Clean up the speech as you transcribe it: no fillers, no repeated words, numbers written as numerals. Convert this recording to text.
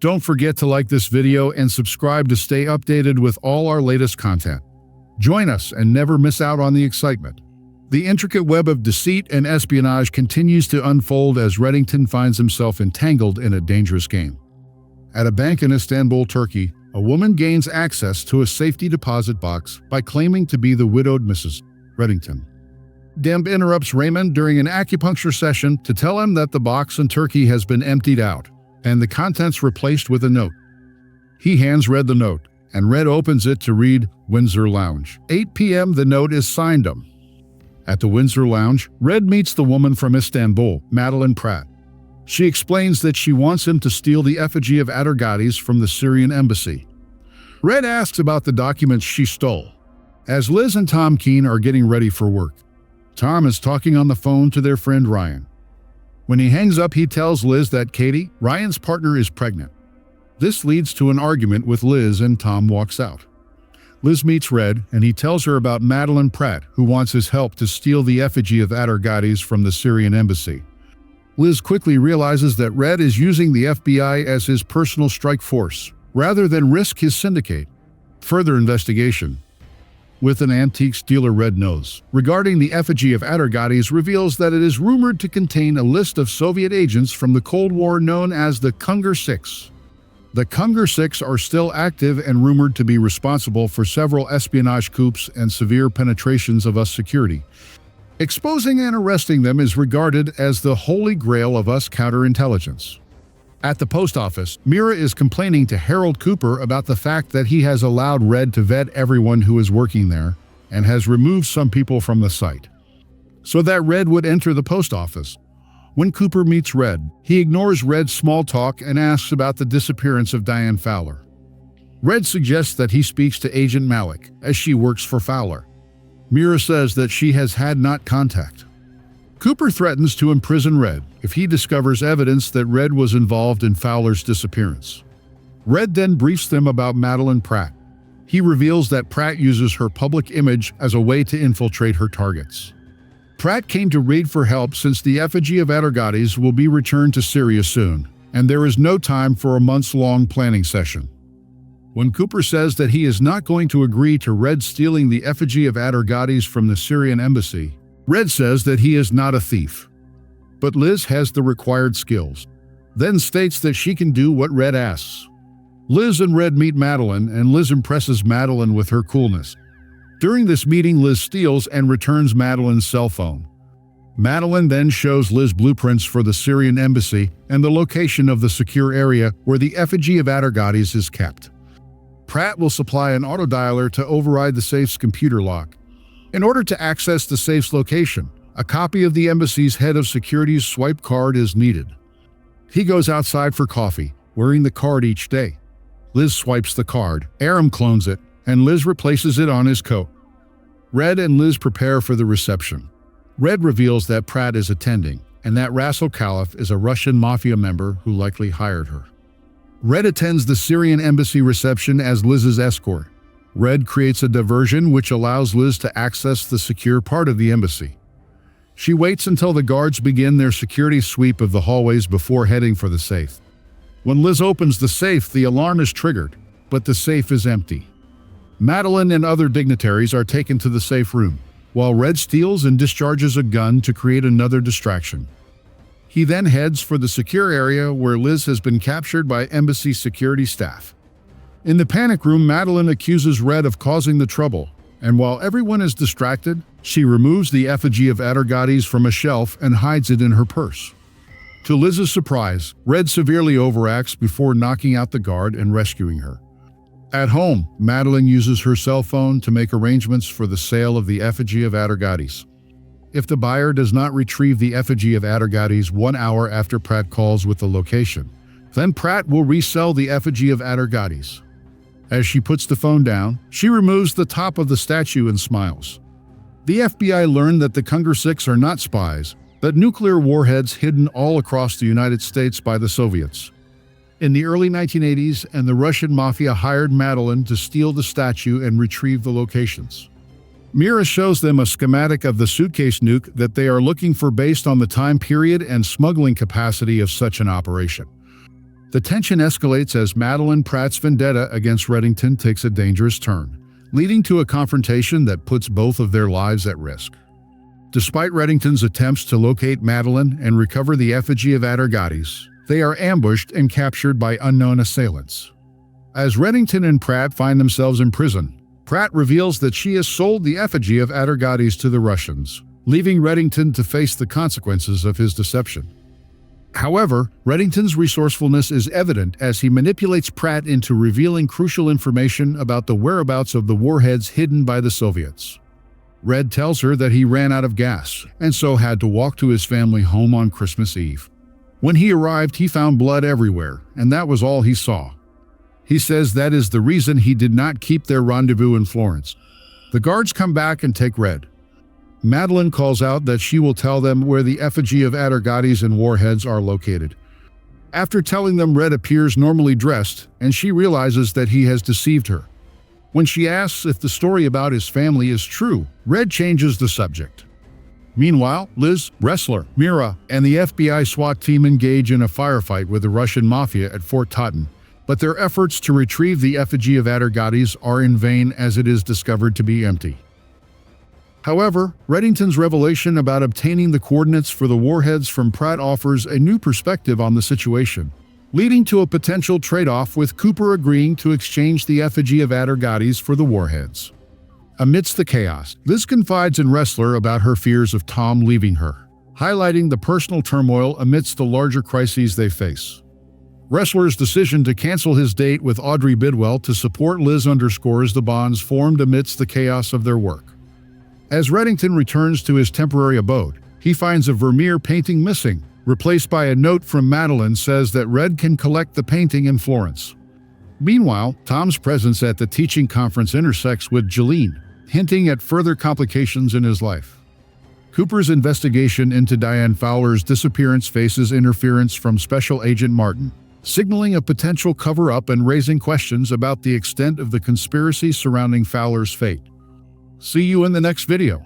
Don't forget to like this video and subscribe to stay updated with all our latest content. Join us and never miss out on the excitement. The intricate web of deceit and espionage continues to unfold as Reddington finds himself entangled in a dangerous game. At a bank in Istanbul, Turkey, a woman gains access to a safety deposit box by claiming to be the widowed Mrs. Reddington. Demb interrupts Raymond during an acupuncture session to tell him that the box in Turkey has been emptied out and the contents replaced with a note. He hands Red the note, and Red opens it to read Windsor Lounge. 8 p.m. The note is signed. At the Windsor Lounge, Red meets the woman from Istanbul, Madeline Pratt. She explains that she wants him to steal the effigy of Atargatis from the Syrian embassy. Red asks about the documents she stole. As Liz and Tom Keene are getting ready for work, Tom is talking on the phone to their friend Ryan. When he hangs up, he tells Liz that Katie, Ryan's partner, is pregnant. This leads to an argument with Liz and Tom walks out. Liz meets Red and he tells her about Madeline Pratt, who wants his help to steal the effigy of Atargatis from the Syrian embassy. Liz quickly realizes that Red is using the FBI as his personal strike force, rather than risk his syndicate. Further investigation with an antiques dealer Red knows regarding the effigy of Atargatis reveals that it is rumored to contain a list of Soviet agents from the Cold War known as the Kungur Six. The Kungur Six are still active and rumored to be responsible for several espionage coups and severe penetrations of US security. Exposing and arresting them is regarded as the holy grail of US counterintelligence. At the post office, Mira is complaining to Harold Cooper about the fact that he has allowed Red to vet everyone who is working there and has removed some people from the site, so that Red would enter the post office. When Cooper meets Red, he ignores Red's small talk and asks about the disappearance of Diane Fowler. Red suggests that he speaks to Agent Malik, as she works for Fowler. Mira says that she has had not contact. Cooper threatens to imprison Red if he discovers evidence that Red was involved in Fowler's disappearance. Red then briefs them about Madeline Pratt. He reveals that Pratt uses her public image as a way to infiltrate her targets. Pratt came to Reed for help since the effigy of Atargatis will be returned to Syria soon, and there is no time for a months-long planning session. When Cooper says that he is not going to agree to Red stealing the effigy of Atargatis from the Syrian embassy, Red says that he is not a thief. But Liz has the required skills, then states that she can do what Red asks. Liz and Red meet Madeline, and Liz impresses Madeline with her coolness. During this meeting, Liz steals and returns Madeline's cell phone. Madeline then shows Liz blueprints for the Syrian embassy and the location of the secure area where the effigy of Atargatis is kept. Pratt will supply an autodialer to override the safe's computer lock. In order to access the safe's location, a copy of the embassy's head of security's swipe card is needed. He goes outside for coffee, wearing the card each day. Liz swipes the card, Aram clones it, and Liz replaces it on his coat. Red and Liz prepare for the reception. Red reveals that Pratt is attending, and that Rasul Khalif is a Russian mafia member who likely hired her. Red attends the Syrian embassy reception as Liz's escort. Red creates a diversion which allows Liz to access the secure part of the embassy. She waits until the guards begin their security sweep of the hallways before heading for the safe. When Liz opens the safe, the alarm is triggered, but the safe is empty. Madeline and other dignitaries are taken to the safe room, while Red steals and discharges a gun to create another distraction. He then heads for the secure area where Liz has been captured by embassy security staff. In the panic room, Madeline accuses Red of causing the trouble, and while everyone is distracted, she removes the effigy of Atargatis from a shelf and hides it in her purse. To Liz's surprise, Red severely overacts before knocking out the guard and rescuing her. At home, Madeline uses her cell phone to make arrangements for the sale of the effigy of Atargatis. If the buyer does not retrieve the effigy of Atargatis 1 hour after Pratt calls with the location, then Pratt will resell the effigy of Atargatis. As she puts the phone down, she removes the top of the statue and smiles. The FBI learned that the Kungur Six are not spies, but nuclear warheads hidden all across the United States by the Soviets. In the early 1980s, and the Russian mafia hired Madeline to steal the statue and retrieve the locations. Mira shows them a schematic of the suitcase nuke that they are looking for based on the time period and smuggling capacity of such an operation. The tension escalates as Madeline Pratt's vendetta against Reddington takes a dangerous turn, leading to a confrontation that puts both of their lives at risk. Despite Reddington's attempts to locate Madeline and recover the effigy of Atargates, they are ambushed and captured by unknown assailants. As Reddington and Pratt find themselves in prison, Pratt reveals that she has sold the effigy of Atargates to the Russians, leaving Reddington to face the consequences of his deception. However, Reddington's resourcefulness is evident as he manipulates Pratt into revealing crucial information about the whereabouts of the warheads hidden by the Soviets. Red tells her that he ran out of gas and so had to walk to his family home on Christmas Eve. When he arrived, he found blood everywhere, and that was all he saw. He says that is the reason he did not keep their rendezvous in Florence. The guards come back and take Red. Madeline calls out that she will tell them where the effigy of Atargates and warheads are located. After telling them, Red appears normally dressed, and she realizes that he has deceived her. When she asks if the story about his family is true, Red changes the subject. Meanwhile, Liz, Ressler, Mira, and the FBI SWAT team engage in a firefight with the Russian mafia at Fort Totten, but their efforts to retrieve the effigy of Atargates are in vain as it is discovered to be empty. However, Reddington's revelation about obtaining the coordinates for the warheads from Pratt offers a new perspective on the situation, leading to a potential trade-off with Cooper agreeing to exchange the effigy of Atargates for the warheads. Amidst the chaos, Liz confides in Ressler about her fears of Tom leaving her, highlighting the personal turmoil amidst the larger crises they face. Ressler's decision to cancel his date with Audrey Bidwell to support Liz underscores the bonds formed amidst the chaos of their work. As Reddington returns to his temporary abode, he finds a Vermeer painting missing, replaced by a note from Madeline says that Red can collect the painting in Florence. Meanwhile, Tom's presence at the teaching conference intersects with Jolene, hinting at further complications in his life. Cooper's investigation into Diane Fowler's disappearance faces interference from Special Agent Martin, signaling a potential cover-up and raising questions about the extent of the conspiracy surrounding Fowler's fate. See you in the next video.